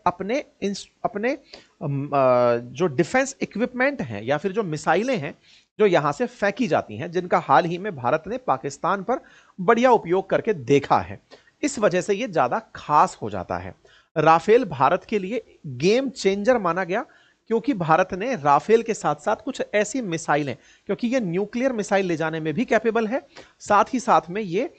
अपने अपने जो डिफेंस इक्विपमेंट हैं या फिर जो मिसाइलें हैं जो यहां से फेंकी जाती हैं, जिनका हाल ही में भारत ने पाकिस्तान पर बढ़िया उपयोग करके देखा है, इस वजह से यह ज्यादा खास हो जाता है। राफेल भारत के लिए गेम चेंजर माना गया, क्योंकि भारत ने राफेल के साथ साथ कुछ ऐसी मिसाइलें, क्योंकि ये न्यूक्लियर मिसाइल ले जाने में भी कैपेबल है, साथ ही साथ में ये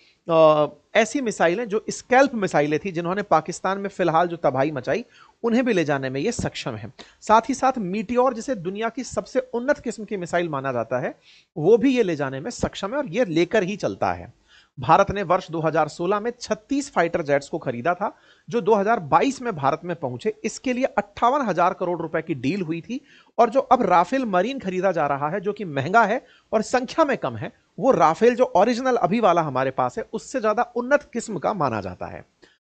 ऐसी मिसाइलें जो स्कैल्प मिसाइलें थी जिन्होंने पाकिस्तान में फिलहाल जो तबाही मचाई, उन्हें भी ले जाने में ये सक्षम है। साथ ही साथ मीटियोर, जिसे दुनिया की सबसे उन्नत किस्म की मिसाइल माना जाता है, वो भी ये ले जाने में सक्षम है और ये लेकर ही चलता है। भारत ने वर्ष 2016 में 36 फाइटर जेट्स को खरीदा था, जो 2022 में भारत में पहुंचे। इसके लिए 58,000 करोड़ रुपए की डील हुई थी। और जो अब राफेल मरीन खरीदा जा रहा है, जो कि महंगा है और संख्या में कम है, वो राफेल जो ओरिजिनल अभी वाला हमारे पास है, उससे ज्यादा उन्नत किस्म का माना जाता है।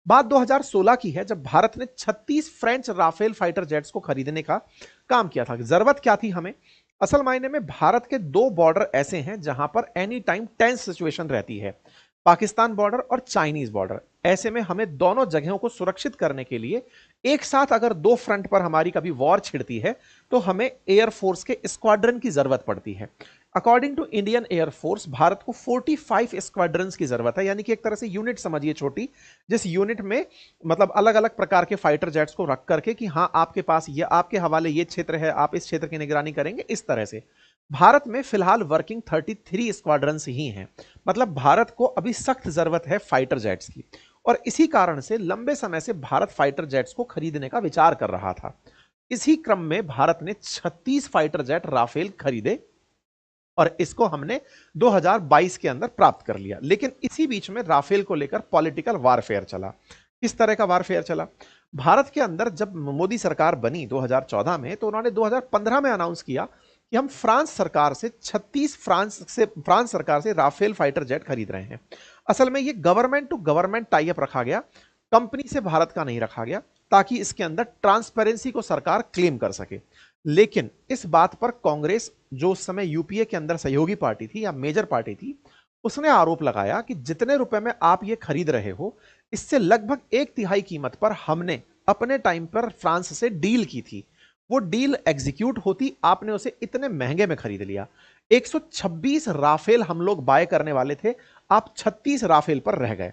बात 2016 की है, जब भारत ने 36 फ्रेंच राफेल फाइटर जेट्स को खरीदने का काम किया था। जरूरत क्या थी हमें? असल मायने में भारत के दो बॉर्डर ऐसे हैं जहां पर एनी टाइम टेंस सिचुएशन रहती है, पाकिस्तान बॉर्डर और चाइनीज बॉर्डर। ऐसे में हमें दोनों जगहों को सुरक्षित करने के लिए एक साथ अगर दो फ्रंट पर हमारी कभी वॉर छिड़ती है, तो हमें एयरफोर्स के स्क्वाड्रन की जरूरत पड़ती है। According to Indian air force, Bharat को 45 स्क्वाड्रंस की जरूरत है, यानी कि एक तरह से यूनिट समझिए छोटी, जिस यूनिट में मतलब अलग अलग प्रकार के फाइटर जेट्स को रख करके कि हाँ आपके पास ये, आपके हवाले ये क्षेत्र है, आप इस क्षेत्र की निगरानी करेंगे, इस तरह से। भारत में फिलहाल वर्किंग 33 स्क्वाड्रंस ही हैं। मतलब भारत को अभी सख्त जरूरत है फाइटर जेट्स की, और इसी कारण से लंबे समय से भारत फाइटर जेट्स को खरीदने का विचार कर रहा था। इसी क्रम में भारत ने 36 फाइटर जेट राफेल खरीदे और इसको हमने 2022 के अंदर प्राप्त कर लिया। लेकिन इसी बीच में राफेल को लेकर पॉलिटिकल वारफेयर चला। किस तरह का वारफेयर चला? भारत के अंदर जब मोदी सरकार बनी 2014 में, तो उन्होंने 2015 में अनाउंस किया कि हम फ्रांस सरकार से 36 फ्रांस सरकार से राफेल फाइटर जेट खरीद रहे हैं। असल में ये government to government tie up रखा गया, कंपनी से भारत का नहीं रखा गया, ताकि इसके अंदर ट्रांसपेरेंसी को सरकार क्लेम कर सके। लेकिन इस बात पर कांग्रेस, जो उस समय यूपीए के अंदर सहयोगी पार्टी थी या मेजर पार्टी थी, उसने आरोप लगाया कि जितने रुपए में आप ये खरीद रहे हो, इससे लगभग 1/3 कीमत पर हमने अपने टाइम पर फ्रांस से डील की थी। वो डील एग्जीक्यूट होती, आपने उसे इतने महंगे में खरीद लिया। 126 राफेल हम लोग बाय करने वाले थे, आप 36 राफेल पर रह गए।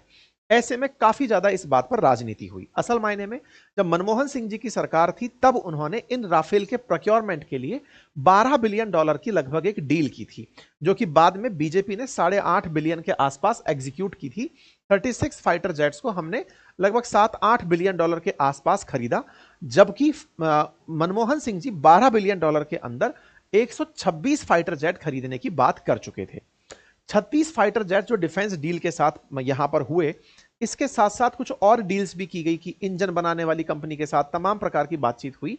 ऐसे में काफी ज्यादा इस बात पर राजनीति हुई। असल मायने में जब मनमोहन सिंह जी की सरकार थी, तब उन्होंने इन राफेल के प्रोक्योरमेंट के लिए $12 बिलियन की लगभग एक डील की थी, जो कि बाद में बीजेपी ने $8.5 बिलियन के आसपास एग्जीक्यूट की थी। 36 फाइटर जेट्स को हमने लगभग $7-8 बिलियन के आसपास खरीदा, जबकि मनमोहन सिंह जी $12 बिलियन के अंदर 126 फाइटर जेट खरीदने की बात कर चुके थे। 36 फाइटर जेट जो डिफेंस डील के साथ यहां पर हुए, इसके साथ साथ कुछ और डील्स भी की गई कि इंजन बनाने वाली कंपनी के साथ तमाम प्रकार की बातचीत हुई।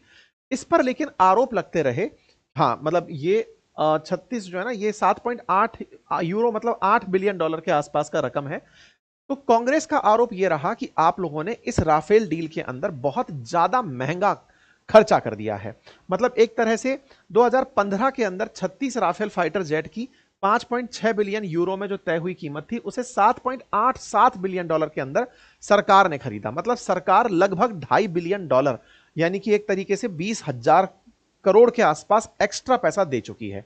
इस पर लेकिन आरोप लगते रहे। हाँ, मतलब ये 36 जो है ना, ये 7.8 यूरो मतलब $8 बिलियन के आसपास का रकम है। तो कांग्रेस का आरोप यह रहा कि आप लोगों ने इस राफेल डील के अंदर बहुत ज्यादा महंगा खर्चा कर दिया है। मतलब एक तरह से 2015 के अंदर 36 राफेल फाइटर जेट की 5.6 बिलियन यूरो में जो तय हुई कीमत थी, उसे $7.87 बिलियन के अंदर सरकार ने खरीदा। मतलब सरकार लगभग $2.5 बिलियन, यानी कि एक तरीके से 20,000 करोड़ के आसपास एक्स्ट्रा पैसा दे चुकी है।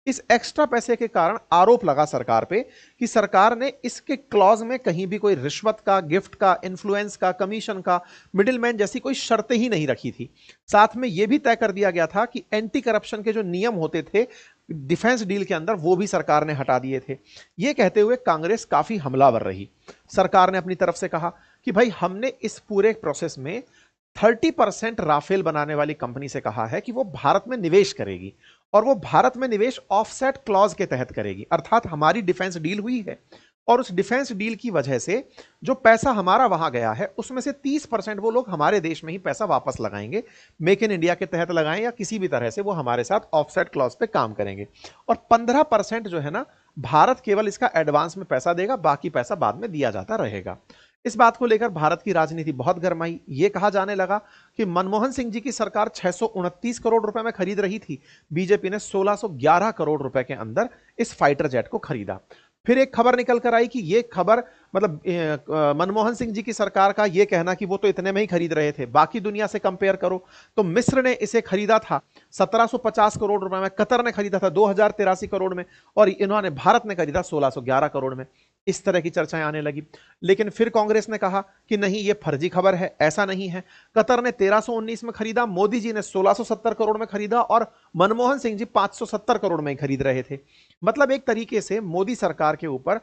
इस एक्स्ट्रा पैसे के कारण आरोप लगा सरकार पे कि सरकार ने इसके क्लॉज में कहीं भी कोई रिश्वत का, गिफ्ट का, इन्फ्लुएंस का, कमीशन का, मिडिलमैन जैसी कोई शर्तें ही नहीं रखी थी। साथ में यह भी तय कर दिया गया था कि एंटी करप्शन के जो नियम होते थे डिफेंस डील के अंदर, वो भी सरकार ने हटा दिए थे। यह कहते हुए कांग्रेस काफी हमलावर रही। सरकार ने अपनी तरफ से कहा कि भाई हमने इस पूरे प्रोसेस में 30% राफेल बनाने वाली कंपनी से कहा है कि वो भारत में निवेश करेगी, और वो भारत में निवेश ऑफसेट क्लॉज के तहत करेगी। अर्थात हमारी डिफेंस डील हुई है, और उस डिफेंस डील की वजह से जो पैसा हमारा वहां गया है, उसमें से 30% वो लोग हमारे देश में ही पैसा वापस लगाएंगे, मेक इन इंडिया के तहत लगाएं या किसी भी तरह से वो हमारे साथ ऑफसेट क्लॉज पे काम करेंगे। और 15% जो है ना, भारत केवल इसका एडवांस में पैसा देगा, बाकी पैसा बाद में दिया जाता रहेगा। इस बात को लेकर भारत की राजनीति बहुत गर्माई। यह कहा जाने लगा कि मनमोहन सिंह जी की सरकार 629 करोड़ रुपए में खरीद रही थी, बीजेपी ने 1611 करोड़ रुपए के अंदर इस फाइटर जेट को खरीदा। फिर एक खबर निकल कर आई कि ये खबर मतलब मनमोहन सिंह जी की सरकार का ये कहना कि वो तो इतने में ही खरीद रहे थे, बाकी दुनिया से कंपेयर करो तो मिस्र ने इसे खरीदा था 1750 करोड़ रुपए में, कतर ने खरीदा था 2083 करोड़ में, और इन्होंने भारत ने खरीदा 1611 करोड़ में। इस तरह की चर्चाएं आने लगी। लेकिन फिर कांग्रेस ने कहा कि नहीं, ये फर्जी खबर है, ऐसा नहीं है। कतर ने 1319 में खरीदा, मोदी जी ने 1670 करोड़ में खरीदा, और मनमोहन सिंह जी 570 करोड़ में खरीद रहे थे। मतलब एक तरीके से मोदी सरकार के ऊपर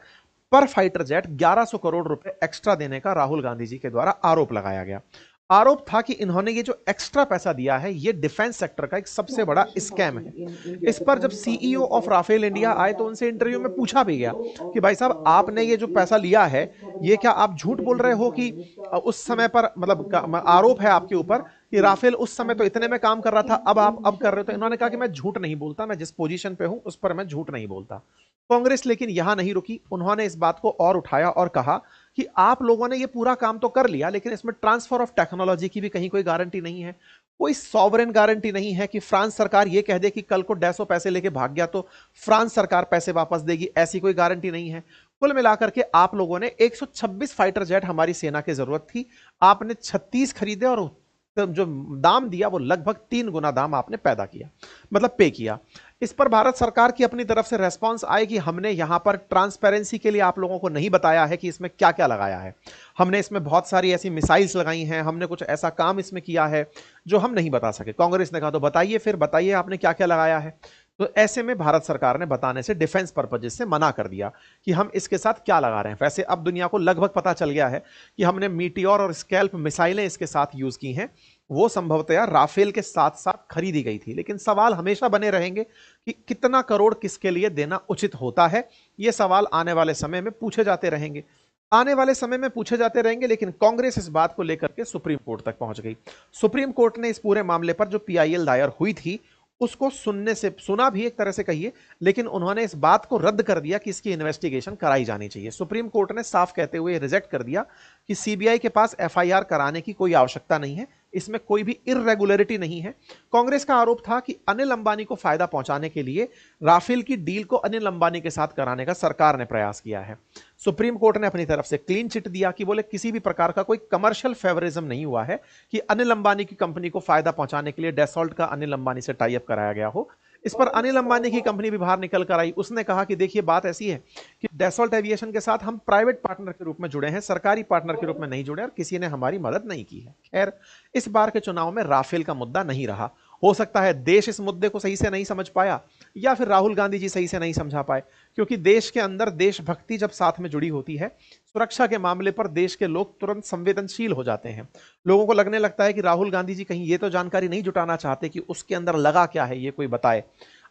पर फाइटर जेट 1100 करोड़ रुपए एक्स्ट्रा देने का राहुल गांधी जी के द्वारा आरोप लगाया गया। आरोप था कि इन्होंने ये जो एक्स्ट्रा पैसा दिया है ये डिफेंस सेक्टर का एक सबसे बड़ा स्कैम है। इस पर जब सीईओ ऑफ राफेल इंडिया आए तो उनसे इंटरव्यू में पूछा भी गया कि भाई साहब, आपने ये जो पैसा लिया है ये क्या आप झूठ बोल रहे हो कि उस समय पर, मतलब आरोप है आपके ऊपर कि राफेल उस समय तो इतने में काम कर रहा था, अब आप अब कर रहे हो। तो इन्होंने कहा कि मैं झूठ नहीं बोलता, मैं जिस पोजीशन पे हूं उस पर मैं झूठ नहीं बोलता। कांग्रेस लेकिन यहां नहीं रुकी, उन्होंने इस बात को और उठाया और कहा कि आप लोगों ने ये पूरा काम तो कर लिया, लेकिन इसमें ट्रांसफर ऑफ टेक्नोलॉजी की भी कहीं कोई गारंटी नहीं है, कोई सॉवरेन गारंटी नहीं है कि फ्रांस सरकार ये कह दे कि कल को 150 पैसे लेके भाग गया तो फ्रांस सरकार पैसे वापस देगी, ऐसी कोई गारंटी नहीं है। कुल मिलाकर के आप लोगों ने 126 फाइटर जेट हमारी सेना की जरूरत थी, आपने 36 खरीदे, और जो दाम दिया वो लगभग 3 गुना दाम आपने पैदा किया, मतलब पे किया। इस पर भारत सरकार की अपनी तरफ से रेस्पॉन्स आए कि हमने यहां पर ट्रांसपेरेंसी के लिए आप लोगों को नहीं बताया है कि इसमें क्या क्या लगाया है, हमने इसमें बहुत सारी ऐसी मिसाइल्स लगाई हैं, हमने कुछ ऐसा काम इसमें किया है जो हम नहीं बता सके। कांग्रेस ने कहा तो बताइए, फिर बताइए आपने क्या क्या लगाया है। तो ऐसे में भारत सरकार ने बताने से, डिफेंस पर्पजेस से मना कर दिया कि हम इसके साथ क्या लगा रहे हैं। वैसे अब दुनिया को लगभग पता चल गया है कि हमने मीटियोर और स्कैल्प मिसाइलें इसके साथ यूज की हैं, वो संभवतया राफेल के साथ साथ खरीदी गई थी। लेकिन सवाल हमेशा बने रहेंगे कि कितना करोड़ किसके लिए देना उचित होता है। ये सवाल आने वाले समय में पूछे जाते रहेंगे, आने वाले समय में पूछे जाते रहेंगे। लेकिन कांग्रेस इस बात को लेकर के सुप्रीम कोर्ट तक पहुंच गई। सुप्रीम कोर्ट ने इस पूरे मामले पर जो पीआईएल दायर हुई थी उसको सुना भी एक तरह से कहिए, लेकिन उन्होंने इस बात को रद्द कर दिया कि इसकी इन्वेस्टिगेशन कराई जानी चाहिए। सुप्रीम कोर्ट ने साफ कहते हुए रिजेक्ट कर दिया कि सीबीआई के पास एफआईआर कराने की कोई आवश्यकता नहीं है, इसमें कोई भी इर्रेगुलरिटी नहीं है। कांग्रेस का आरोप था कि अनिल अंबानी को फायदा पहुंचाने के लिए राफेल की डील को अनिल अंबानी के साथ कराने का सरकार ने प्रयास किया है। सुप्रीम कोर्ट ने अपनी तरफ से क्लीन चिट दिया कि बोले किसी भी प्रकार का कोई कमर्शियल फेवरिज्म नहीं हुआ है कि अनिल अंबानी की कंपनी को फायदा पहुंचाने के लिए डेसॉल्ट का अनिल अंबानी से टाई अप कराया गया हो। इस पर अनिल अंबानी की कंपनी भी बाहर निकल कर आई, उसने कहा कि देखिए बात ऐसी है कि डेसॉल्ट एविएशन के साथ हम प्राइवेट पार्टनर के रूप में जुड़े हैं, सरकारी पार्टनर के रूप में नहीं जुड़े, और किसी ने हमारी मदद नहीं की है। खैर, इस बार के चुनाव में राफेल का मुद्दा नहीं रहा। हो सकता है देश इस मुद्दे को सही से नहीं समझ पाया, या फिर राहुल गांधी जी सही से नहीं समझा पाए, क्योंकि देश के अंदर देशभक्ति जब साथ में जुड़ी होती है, सुरक्षा के मामले पर देश के लोग तुरंत संवेदनशील हो जाते हैं। लोगों को लगने लगता है कि राहुल गांधी जी कहीं ये तो जानकारी नहीं जुटाना चाहते कि उसके अंदर लगा क्या है, ये कोई बताए।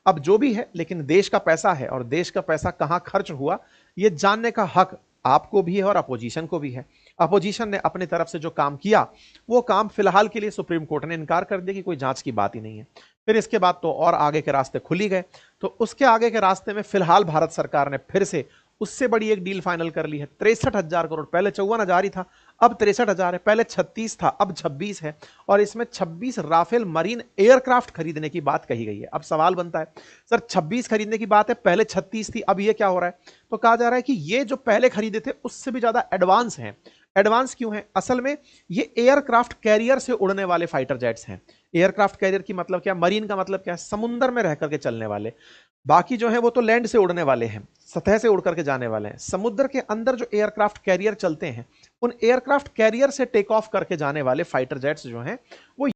अब जो भी है, लेकिन देश का पैसा है, और देश का पैसा कहां खर्च हुआ ये जानने का हक आपको भी है और अपोजिशन को भी है। अपोजिशन ने अपने तरफ से जो काम किया वो काम फिलहाल के लिए सुप्रीम कोर्ट ने इनकार कर दिया कि कोई जांच की बात ही नहीं है। फिर इसके बाद तो और आगे के रास्ते खुली गए। तो उसके आगे के रास्ते में फिलहाल भारत सरकार ने फिर से उससे बड़ी एक डील फाइनल कर ली है। 63,000 करोड़, पहले 54,000 ही था, अब 63,000 है, पहले 36 था, अब 26 है, और इसमें 26 राफेल मरीन एयरक्राफ्ट खरीदने की बात कही गई है। अब सवाल बनता है, सर 26 खरीदने की बात है, पहले 36 थी, अब ये क्या हो रहा है? तो कहा जा रहा है कि ये जो पहले खरीदे थे उससे भी ज्यादा एडवांस हैं। एडवांस क्यों है? असल में ये एयरक्राफ्ट कैरियर से उड़ने वाले फाइटर जेट्स हैं। एयरक्राफ्ट कैरियर की मतलब क्या, मरीन का मतलब क्या है, समुद्र में रह करके चलने वाले। बाकी जो है वो तो लैंड से उड़ने वाले हैं, सतह से उड़ करके जाने वाले हैं। समुद्र के अंदर जो एयरक्राफ्ट कैरियर चलते हैं, उन एयरक्राफ्ट कैरियर से टेक ऑफ करके जाने वाले फाइटर जेट्स जो हैं वो